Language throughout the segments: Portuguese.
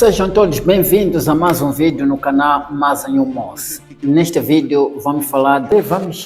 Sejam todos bem-vindos a mais um vídeo no canal Mazanho Moss. Neste vídeo vamos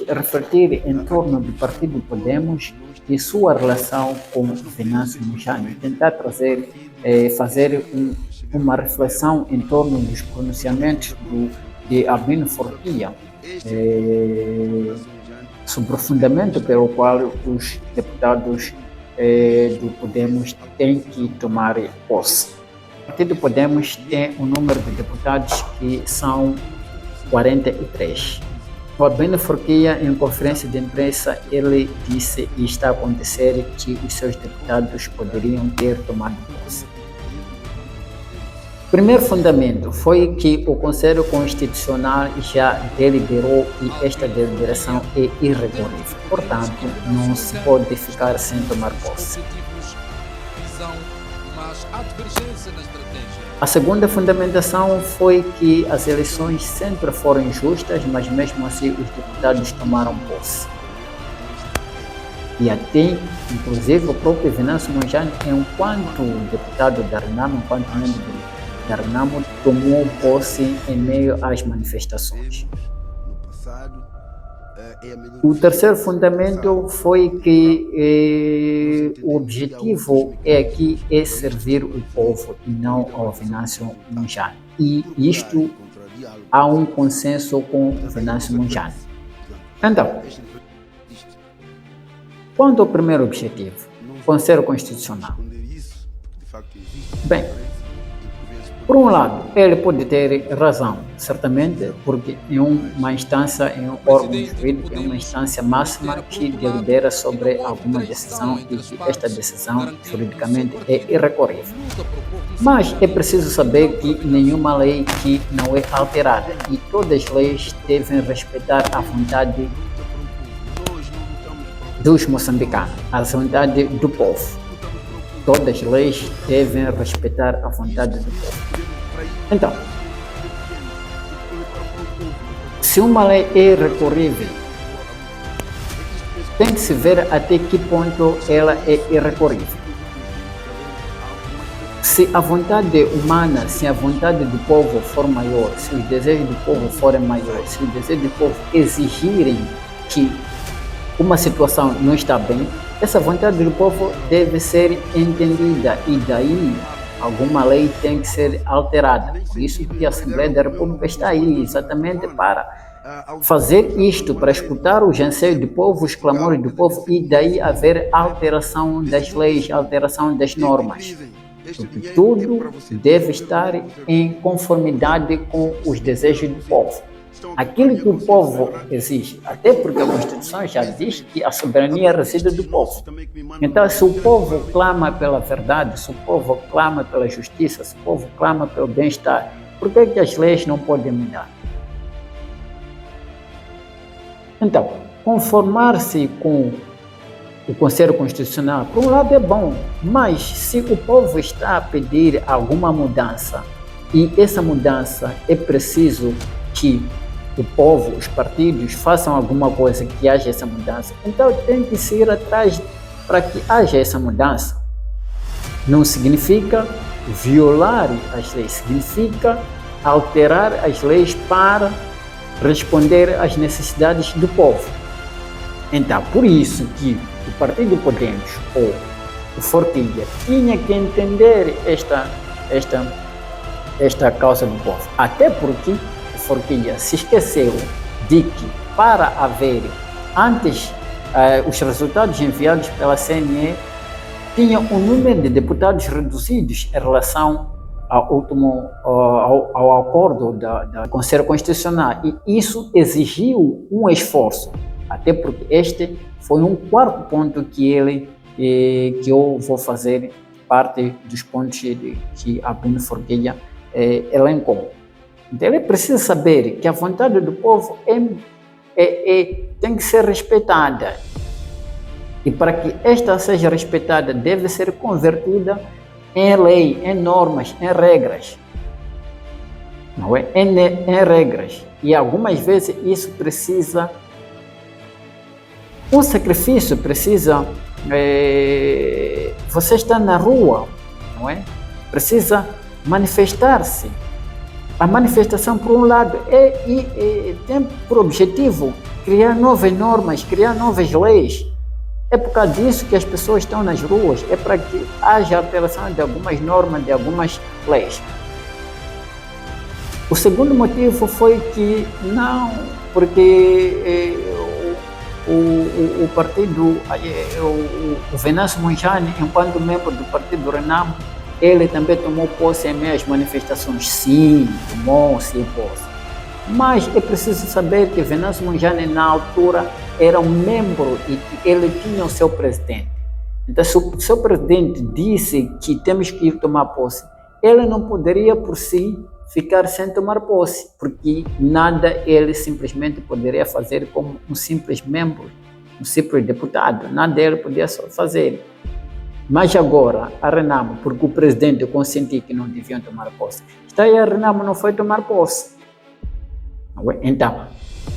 refletir em torno do Partido Podemos e sua relação com Venâncio Mondlane, tentar fazer uma reflexão em torno dos pronunciamentos de Albino Forquilha sobre o fundamento pelo qual os deputados do Podemos têm que tomar posse. O Partido Podemos tem um número de deputados que são 43. O Albino Forquilha, em conferência de imprensa, ele disse e está a acontecer que os seus deputados poderiam ter tomado posse. O primeiro fundamento foi que o Conselho Constitucional já deliberou e esta deliberação é irrecorrível. Portanto, não se pode ficar sem tomar posse. A segunda fundamentação foi que as eleições sempre foram injustas, mas mesmo assim os deputados tomaram posse. E até, inclusive, o próprio Venâncio Mondlane, enquanto deputado da Renamo, enquanto membro da Renamo, tomou posse em meio às manifestações. O terceiro fundamento foi que o objetivo aqui é servir o povo e não ao Venâncio Mondlane. E isto há um consenso com o Venâncio Mondlane. Então, quanto ao primeiro objetivo, Conselho Constitucional. Bem, por um lado, ele pode ter razão, certamente, porque em uma instância, em um órgão jurídico, é uma instância máxima que delibera sobre alguma decisão e que esta decisão, juridicamente, é irrecorrível. Mas é preciso saber que nenhuma lei que não é alterada e todas as leis devem respeitar a vontade dos moçambicanos, a vontade do povo. Todas as leis devem respeitar a vontade do povo. Então, se uma lei é recorrível, tem que se ver até que ponto ela é irrecorrível. Se a vontade humana, se a vontade do povo for maior, se os desejos do povo forem maiores, se os desejos do povo exigirem que uma situação não está bem, essa vontade do povo deve ser entendida e daí alguma lei tem que ser alterada. Por isso que a Assembleia da República está aí exatamente para fazer isto, para escutar os anseios do povo, os clamores do povo e daí haver alteração das leis, alteração das normas. Porque tudo deve estar em conformidade com os desejos do povo. Aquilo que o povo exige, até porque a Constituição já diz que a soberania reside do povo. Então, se o povo clama pela verdade, se o povo clama pela justiça, se o povo clama pelo bem-estar, por que as leis não podem mudar? Então, conformar-se com o Conselho Constitucional, por um lado é bom, mas se o povo está a pedir alguma mudança e essa mudança é preciso que o povo, os partidos façam alguma coisa que haja essa mudança, então tem que se ir atrás para que haja essa mudança. Não significa violar as leis, significa alterar as leis para responder às necessidades do povo. Então, por isso que o Partido Podemos ou o Forquilha tinha que entender esta causa do povo, até porque Forquilha se esqueceu de que para haver, antes os resultados enviados pela CNE tinham um número de deputados reduzidos em relação ao acordo do Conselho Constitucional e isso exigiu um esforço, até porque este foi um quarto ponto que eu vou fazer parte dos pontos que a Albino Forquilha elencou. Então ele precisa saber que a vontade do povo tem que ser respeitada. E para que esta seja respeitada, deve ser convertida em lei, em normas, em regras. Não é? Em regras. E algumas vezes isso precisa um sacrifício, precisa você está na rua, não é? Precisa manifestar-se. A manifestação, por um lado, tem por objetivo criar novas normas, criar novas leis. É por causa disso que as pessoas estão nas ruas, é para que haja alteração de algumas normas, de algumas leis. O segundo motivo foi que não, porque o partido, o Venâncio Mondlane, enquanto membro do partido Renamo, ele também tomou posse em meias manifestações. Sim, tomou-se posse. Mas é preciso saber que Venâncio Mondlane, na altura, era um membro e que ele tinha o seu presidente. Então, se o seu presidente disse que temos que ir tomar posse, ele não poderia, por si, ficar sem tomar posse, porque nada ele simplesmente poderia fazer como um simples membro, um simples deputado, nada ele podia fazer. Mas agora, a Renamo, porque o presidente consentiu que não deviam tomar posse, está aí a Renamo não foi tomar posse. Então,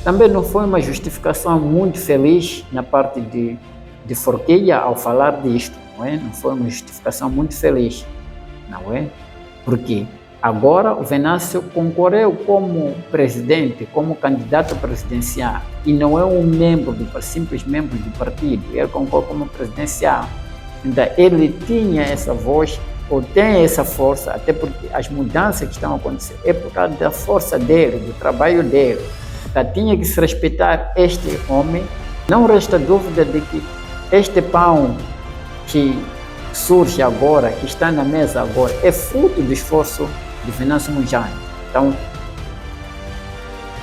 também não foi uma justificação muito feliz na parte de Forquilha ao falar disto, não é? Não foi uma justificação muito feliz, não é? Porque agora o Venâncio concorreu como presidente, como candidato presidencial, e não é um membro, simples membro do partido, ele concorreu como presidencial. Então, ele tinha essa voz, ou tem essa força, até porque as mudanças que estão acontecendo é por causa da força dele, do trabalho dele. Então, tinha que se respeitar este homem. Não resta dúvida de que este pão que surge agora, que está na mesa agora, é fruto do esforço de Venâncio Mondlane. Então,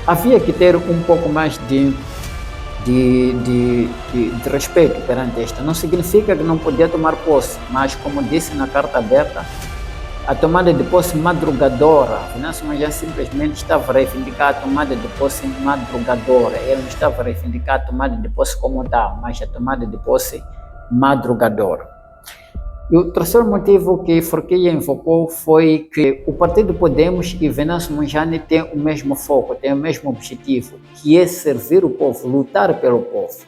havia que ter um pouco mais de respeito perante esta. Não significa que não podia tomar posse, mas, como disse na carta aberta, a tomada de posse madrugadora, Venâncio Mondlane simplesmente estava a reivindicar a tomada de posse madrugadora. Ele não estava a reivindicar a tomada de posse como tal, mas a tomada de posse madrugadora. E o terceiro motivo que Forquilha invocou foi que o Partido Podemos e Venâncio Mondlane têm o mesmo foco, têm o mesmo objetivo, que é servir o povo, lutar pelo povo,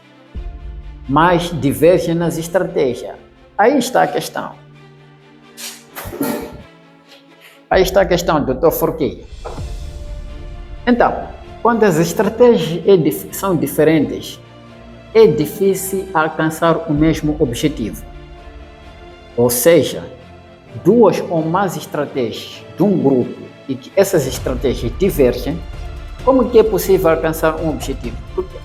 mas divergem nas estratégias. Aí está a questão. Aí está a questão, doutor Forquilha. Então, quando as estratégias são diferentes, é difícil alcançar o mesmo objetivo. Ou seja, duas ou mais estratégias de um grupo e que essas estratégias divergem, como que é possível alcançar um objetivo? Porque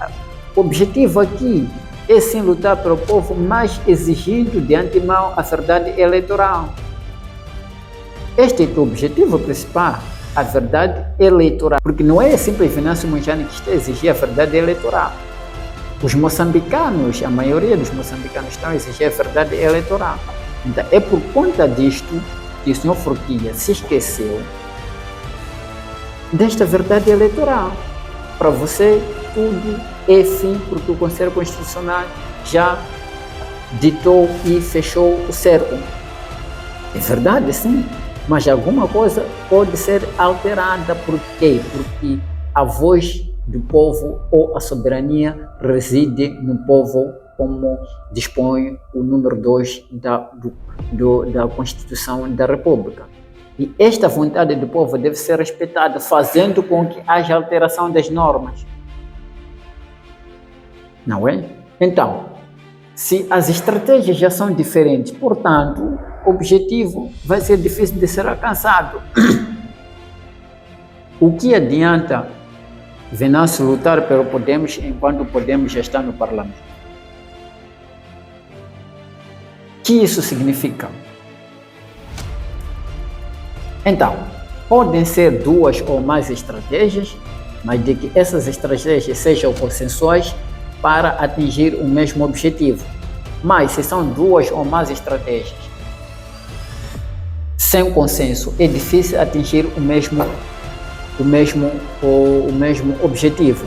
o objetivo aqui é sim lutar pelo povo, mas exigindo de antemão a verdade eleitoral. Este é o objetivo principal, a verdade eleitoral, porque não é simples Venâncio Mondlane que está a exigir a verdade eleitoral. Os moçambicanos, a maioria dos moçambicanos estão a exigir a verdade eleitoral. Então, é por conta disto que o senhor Forquilha se esqueceu desta verdade eleitoral. Para você, tudo é fim, porque o Conselho Constitucional já ditou e fechou o cerco. É verdade, sim, mas alguma coisa pode ser alterada. Por quê? Porque a voz do povo ou a soberania reside no povo, como dispõe o número 2 da Constituição da República. E esta vontade do povo deve ser respeitada, fazendo com que haja alteração das normas. Não é? Então, se as estratégias já são diferentes, portanto, o objetivo vai ser difícil de ser alcançado. O que adianta Venâncio lutar pelo Podemos enquanto o Podemos já está no parlamento? O que isso significa? Então, podem ser duas ou mais estratégias, mas de que essas estratégias sejam consensuais para atingir o mesmo objetivo. Mas se são duas ou mais estratégias sem consenso, é difícil atingir o mesmo objetivo.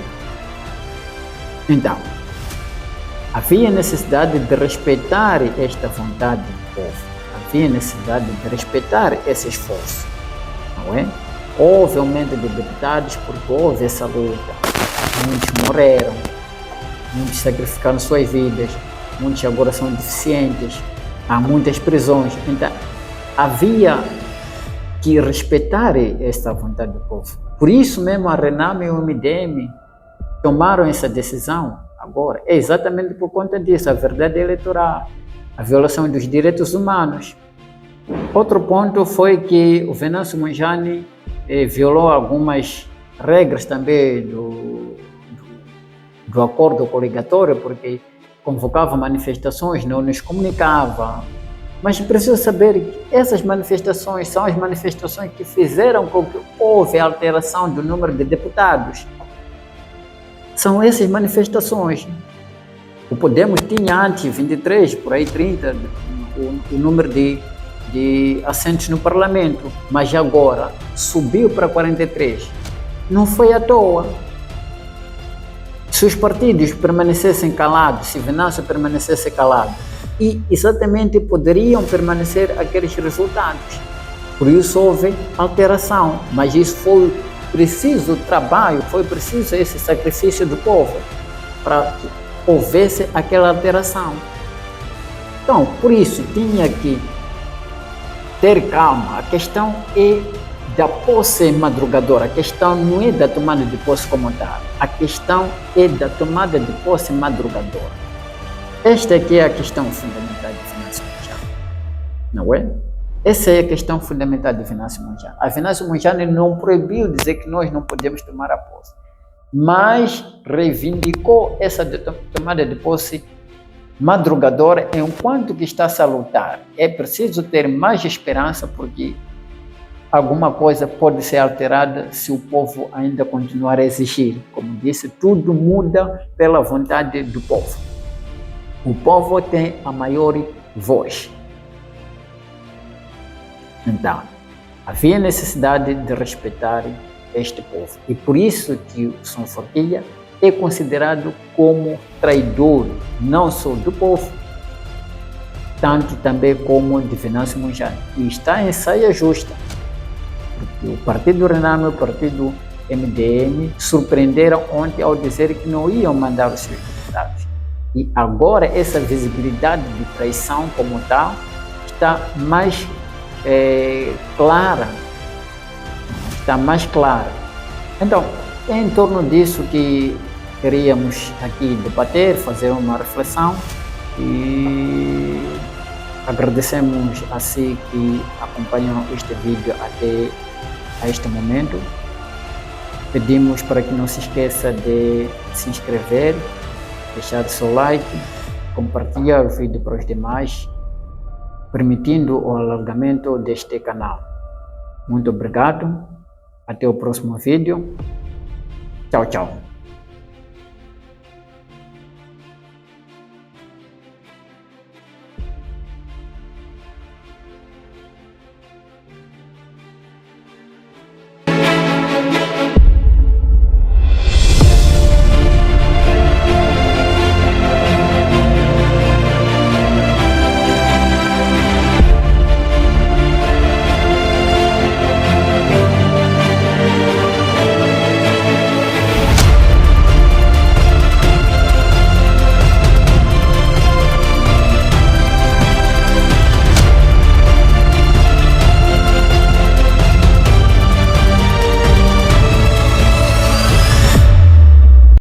Então, havia necessidade de respeitar esta vontade do povo, havia necessidade de respeitar esse esforço, não é? Houve aumento de deputados porque houve essa luta, muitos morreram, muitos sacrificaram suas vidas, muitos agora são deficientes, há muitas prisões, então havia que respeitarem esta vontade do povo. Por isso mesmo a Renamo e o MDM tomaram essa decisão agora. É exatamente por conta disso, a verdade eleitoral, a violação dos direitos humanos. Outro ponto foi que o Venâncio Mondlane violou algumas regras também do acordo coligatório, porque convocava manifestações, não nos comunicava. Mas preciso saber que essas manifestações são as manifestações que fizeram com que houve alteração do número de deputados. São essas manifestações. O Podemos tinha antes 23, por aí 30, o número de assentos no parlamento, mas agora subiu para 43. Não foi à toa. Se os partidos permanecessem calados, se Venâncio permanecesse calado, e exatamente poderiam permanecer aqueles resultados. Por isso houve alteração, mas isso foi preciso trabalho, foi preciso esse sacrifício do povo para que houvesse aquela alteração. Então, por isso tinha que ter calma. A questão é da posse madrugadora, a questão não é da tomada de posse como tal, a questão é da tomada de posse madrugadora. Esta aqui é a questão fundamental de Venâncio Mondlane, não é? Essa é a questão fundamental de Venâncio Mondlane. A Venâncio Mondlane não proibiu dizer que nós não podemos tomar a posse, mas reivindicou essa tomada de posse madrugadora enquanto que está salutar. É preciso ter mais esperança, porque alguma coisa pode ser alterada se o povo ainda continuar a exigir. Como disse, tudo muda pela vontade do povo. O povo tem a maior voz. Então, havia necessidade de respeitar este povo. E por isso que o São Forquilha é considerado como traidor, não só do povo, tanto também como de Venâncio Mondlane. E está em saia justa, porque o Partido Renamo e o Partido MDM surpreenderam ontem ao dizer que não iam mandar os seus deputados. E agora essa visibilidade de traição como tal está mais clara. Está mais clara. Então, é em torno disso que queríamos aqui debater, fazer uma reflexão, e agradecemos a si que acompanham este vídeo até a este momento. Pedimos para que não se esqueça de se inscrever, deixar o seu like, compartilhar o vídeo para os demais, permitindo o alargamento deste canal. Muito obrigado, até o próximo vídeo. Tchau, tchau.